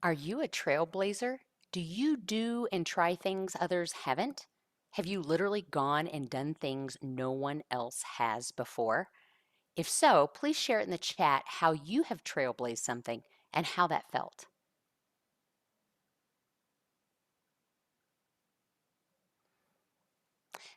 Are you a trailblazer? Do you do and try things others haven't? Have you literally gone and done things no one else has before? If so, please share it in the chat how you have trailblazed something and how that felt.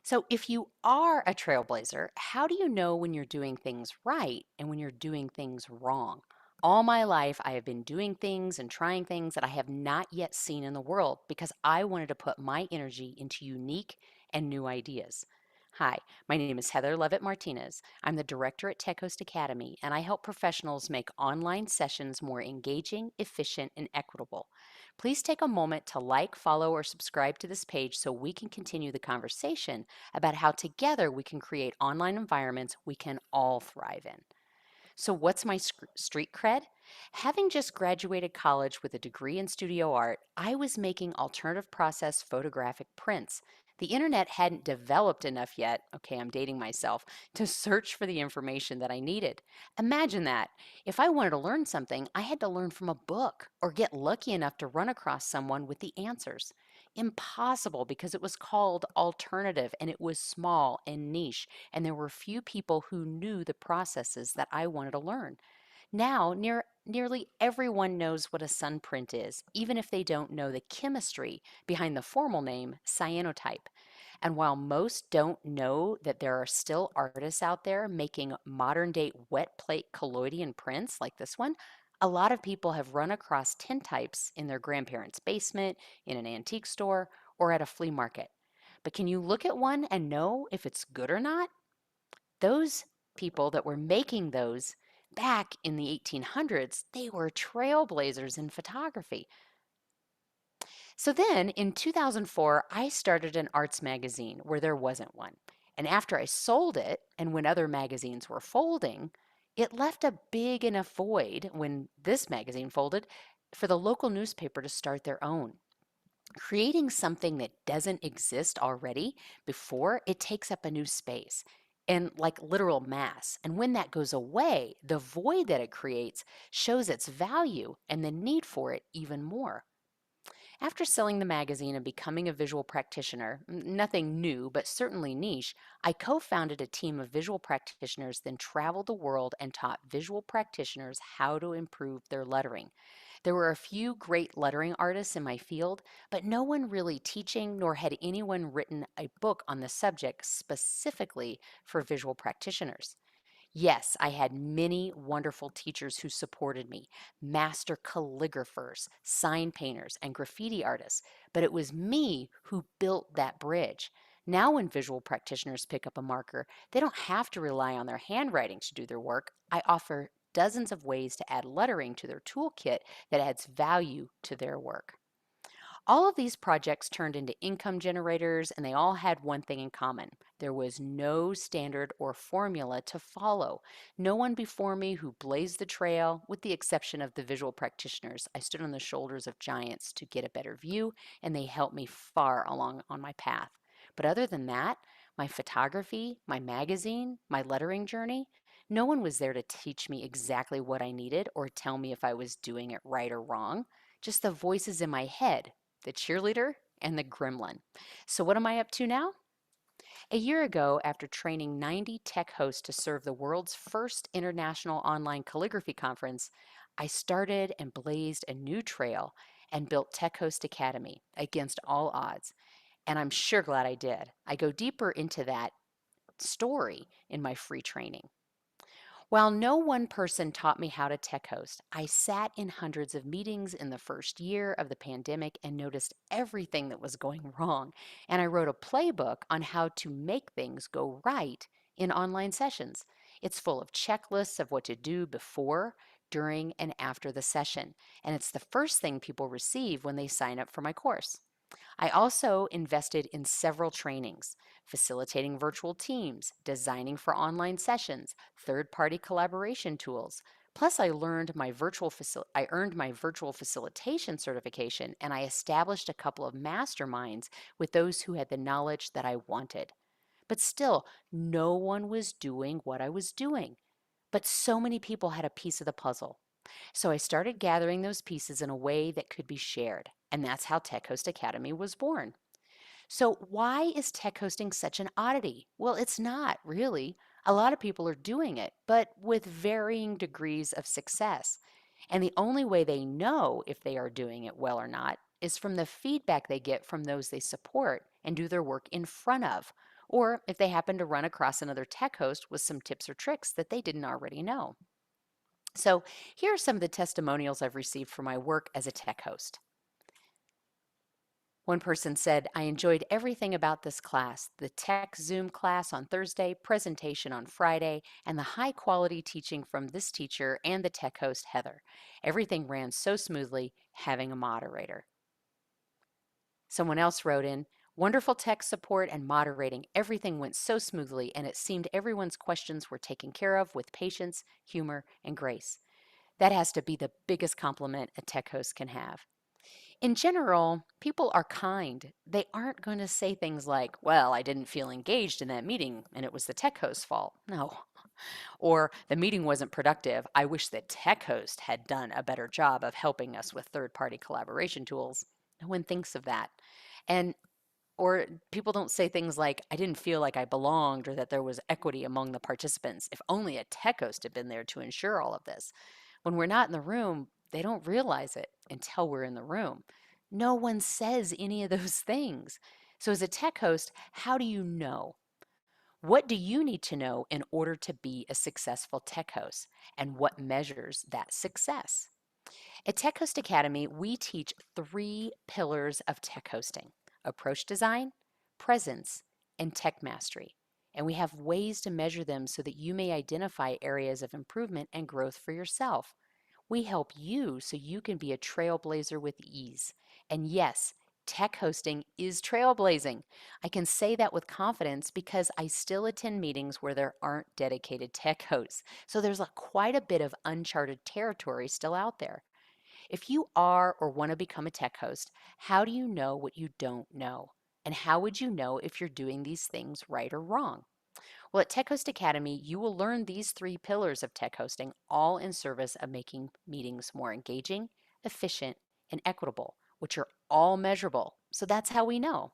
So, if you are a trailblazer, how do you know when you're doing things right and when you're doing things wrong? All my life, I have been doing things and trying things that I have not yet seen in the world because I wanted to put my energy into unique and new ideas. Hi, my name is Heather Levitt Martinez. I'm the director at Tech Host Academy, and I help professionals make online sessions more engaging, efficient, and equitable. Please take a moment to like, follow, or subscribe to this page so we can continue the conversation about how together we can create online environments we can all thrive in. So, what's my street cred? Having just graduated college with a degree in studio art, I was making alternative process photographic prints. The internet hadn't developed enough yet, okay, I'm dating myself, to search for the information that I needed. Imagine that. If I wanted to learn something, I had to learn from a book or get lucky enough to run across someone with the answers. Impossible because it was called alternative and it was small and niche, and there were few people who knew the processes that I wanted to learn. Now, nearly everyone knows what a sun print is, even if they don't know the chemistry behind the formal name cyanotype. And while most don't know that there are still artists out there making modern day wet plate collodion prints like this one, a lot of people have run across tintypes in their grandparents' basement, in an antique store, or at a flea market. But can you look at one and know if it's good or not? Those people that were making those back in the 1800s, they were trailblazers in photography. So then in 2004, I started an arts magazine where there wasn't one. And after I sold it, and when other magazines were folding, it left a big enough void when this magazine folded for the local newspaper to start their own. Creating something that doesn't exist already before it takes up a new space and like literal mass. And when that goes away, the void that it creates shows its value and the need for it even more. After selling the magazine and becoming a visual practitioner, nothing new, but certainly niche, I co founded a team of visual practitioners, then traveled the world and taught visual practitioners how to improve their lettering. There were a few great lettering artists in my field, but no one really teaching, nor had anyone written a book on the subject specifically for visual practitioners. Yes, I had many wonderful teachers who supported me, master calligraphers, sign painters, and graffiti artists, but it was me who built that bridge. Now, when visual practitioners pick up a marker, they don't have to rely on their handwriting to do their work. I offer dozens of ways to add lettering to their toolkit that adds value to their work. All of these projects turned into income generators, and they all had one thing in common. There was no standard or formula to follow. No one before me who blazed the trail, with the exception of the visual practitioners. I stood on the shoulders of giants to get a better view, and they helped me far along on my path. But other than that, my photography, my magazine, my lettering journey, no one was there to teach me exactly what I needed or tell me if I was doing it right or wrong. Just the voices in my head, the cheerleader, and the gremlin. So, what am I up to now? A year ago, after training 90 tech hosts to serve the world's first international online calligraphy conference, I started and blazed a new trail and built Tech Host Academy against all odds. And I'm sure glad I did. I go deeper into that story in my free training. While no one person taught me how to tech host, I sat in hundreds of meetings in the first year of the pandemic and noticed everything that was going wrong. And I wrote a playbook on how to make things go right in online sessions. It's full of checklists of what to do before, during, and after the session. And it's the first thing people receive when they sign up for my course. I also invested in several trainings, facilitating virtual teams, designing for online sessions, third-party collaboration tools. Plus, I earned my virtual facilitation certification, and I established a couple of masterminds with those who had the knowledge that I wanted. But still, no one was doing what I was doing. But so many people had a piece of the puzzle. So I started gathering those pieces in a way that could be shared, and that's how Tech Host Academy was born. So, why is tech hosting such an oddity? Well, it's not really. A lot of people are doing it, but with varying degrees of success. And the only way they know if they are doing it well or not is from the feedback they get from those they support and do their work in front of, or if they happen to run across another tech host with some tips or tricks that they didn't already know. So, here are some of the testimonials I've received for my work as a tech host. One person said, I enjoyed everything about this class, the tech Zoom class on Thursday, presentation on Friday, and the high quality teaching from this teacher and the tech host, Heather. Everything ran so smoothly, having a moderator. Someone else wrote in, wonderful tech support and moderating. Everything went so smoothly, and it seemed everyone's questions were taken care of with patience, humor, and grace. That has to be the biggest compliment a tech host can have. In general, people are kind. They aren't going to say things like, well, I didn't feel engaged in that meeting and it was the tech host's fault. No. Or the meeting wasn't productive. I wish the tech host had done a better job of helping us with third party collaboration tools. No one thinks of that. And or people don't say things like, I didn't feel like I belonged or that there was equity among the participants. If only a tech host had been there to ensure all of this. When we're not in the room, they don't realize it until we're in the room. No one says any of those things. So, as a tech host, how do you know? What do you need to know in order to be a successful tech host? And what measures that success? At Tech Host Academy, we teach three pillars of tech hosting: approach design, presence, and tech mastery. And we have ways to measure them so that you may identify areas of improvement and growth for yourself. We help you so you can be a trailblazer with ease. And yes, tech hosting is trailblazing. I can say that with confidence because I still attend meetings where there aren't dedicated tech hosts. So there's quite a bit of uncharted territory still out there. If you are or want to become a tech host, how do you know what you don't know? And how would you know if you're doing these things right or wrong? Well, at Tech Host Academy, you will learn these three pillars of tech hosting, all in service of making meetings more engaging, efficient, and equitable, which are all measurable. So that's how we know.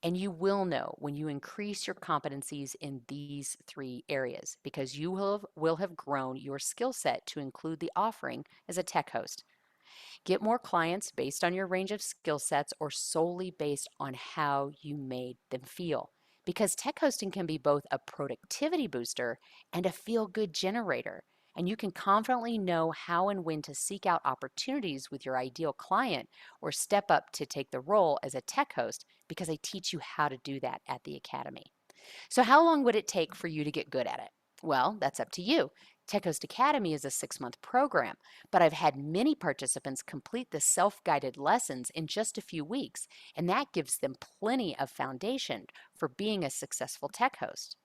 And you will know when you increase your competencies in these three areas because you will have grown your skill set to include the offering as a tech host. Get more clients based on your range of skill sets or solely based on how you made them feel. Because tech hosting can be both a productivity booster and a feel good generator. And you can confidently know how and when to seek out opportunities with your ideal client or step up to take the role as a tech host because I teach you how to do that at the Academy. So, how long would it take for you to get good at it? Well, that's up to you. Tech Host Academy is a 6 month program, but I've had many participants complete the self guided lessons in just a few weeks, and that gives them plenty of foundation for being a successful tech host.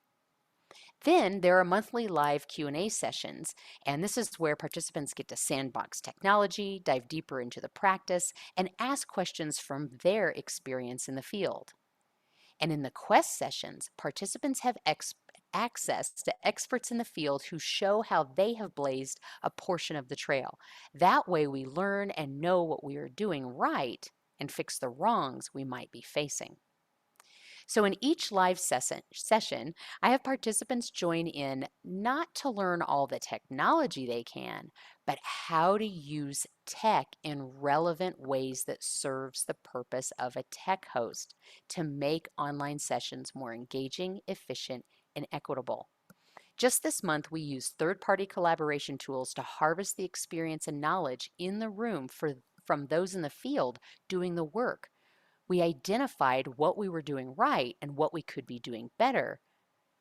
Then there are monthly live Q&A sessions, and this is where participants get to sandbox technology, dive deeper into the practice, and ask questions from their experience in the field. And in the quest sessions, participants have access to experts in the field who show how they have blazed a portion of the trail. That way, we learn and know what we are doing right and fix the wrongs we might be facing. So, in each live session, I have participants join in not to learn all the technology they can, but how to use tech in relevant ways that serves the purpose of a tech host to make online sessions more engaging, efficient, and equitable. Just this month, we used third-party collaboration tools to harvest the experience and knowledge in the room from those in the field doing the work. We identified what we were doing right and what we could be doing better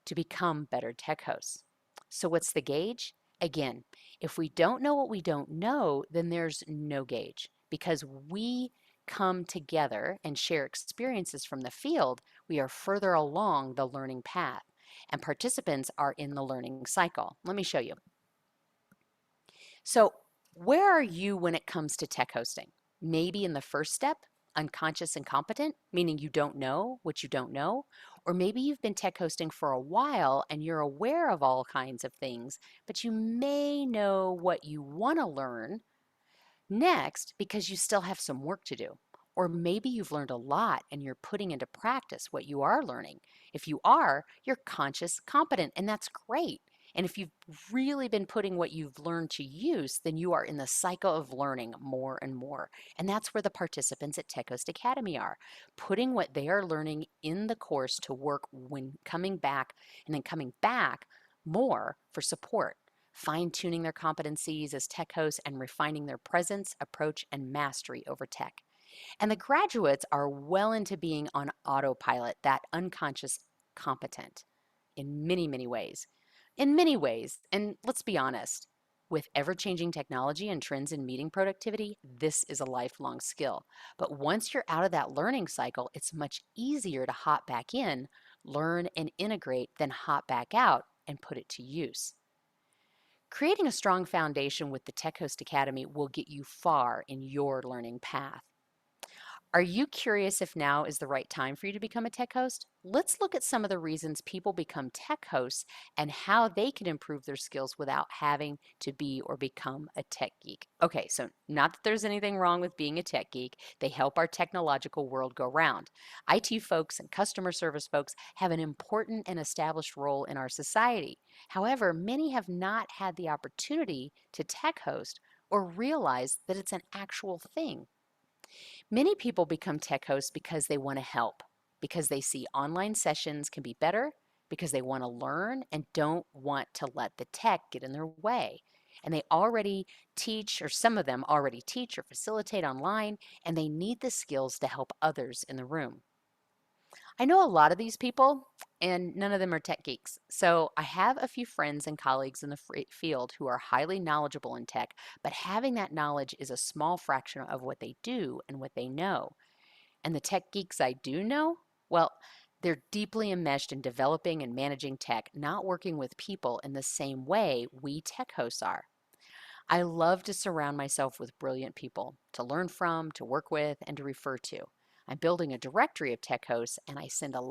to become better tech hosts. So, what's the gauge? Again, if we don't know what we don't know, then there's no gauge because we come together and share experiences from the field. We are further along the learning path, and participants are in the learning cycle. Let me show you. So, where are you when it comes to tech hosting? Maybe in the first step unconscious incompetent, meaning you don't know what you don't know. Or maybe you've been tech hosting for a while and you're aware of all kinds of things, but you may know what you want to learn next because you still have some work to do. Or maybe you've learned a lot and you're putting into practice what you are learning. If you are, you're conscious competent, and that's great. And if you've really been putting what you've learned to use, then you are in the cycle of learning more and more. And that's where the participants at Tech Host Academy are, putting what they are learning in the course to work when coming back, and then coming back more for support, fine-tuning their competencies as tech hosts and refining their presence, approach, and mastery over tech. And the graduates are well into being on autopilot, that unconscious competent in many, many ways. In many ways, and let's be honest, with ever-changing technology and trends in meeting productivity, this is a lifelong skill. But once you're out of that learning cycle, it's much easier to hop back in, learn and integrate, than hop back out and put it to use. Creating a strong foundation with the Tech Host Academy will get you far in your learning path. Are you curious if now is the right time for you to become a tech host? Let's look at some of the reasons people become tech hosts and how they can improve their skills without having to be or become a tech geek. Okay, so not that there's anything wrong with being a tech geek. They help our technological world go round. IT folks and customer service folks have an important and established role in our society. However, many have not had the opportunity to tech host or realize that it's an actual thing. Many people become tech hosts because they want to help, because they see online sessions can be better, because they want to learn and don't want to let the tech get in their way. And they already teach, or some of them already teach or facilitate online, and they need the skills to help others in the room. I know a lot of these people, and none of them are tech geeks. So I have a few friends and colleagues in the field who are highly knowledgeable in tech, but having that knowledge is a small fraction of what they do and what they know. And the tech geeks I do know, well, they're deeply enmeshed in developing and managing tech, not working with people in the same way we tech hosts are. I love to surround myself with brilliant people to learn from, to work with, and to refer to. I'm building a directory of tech hosts, and I send a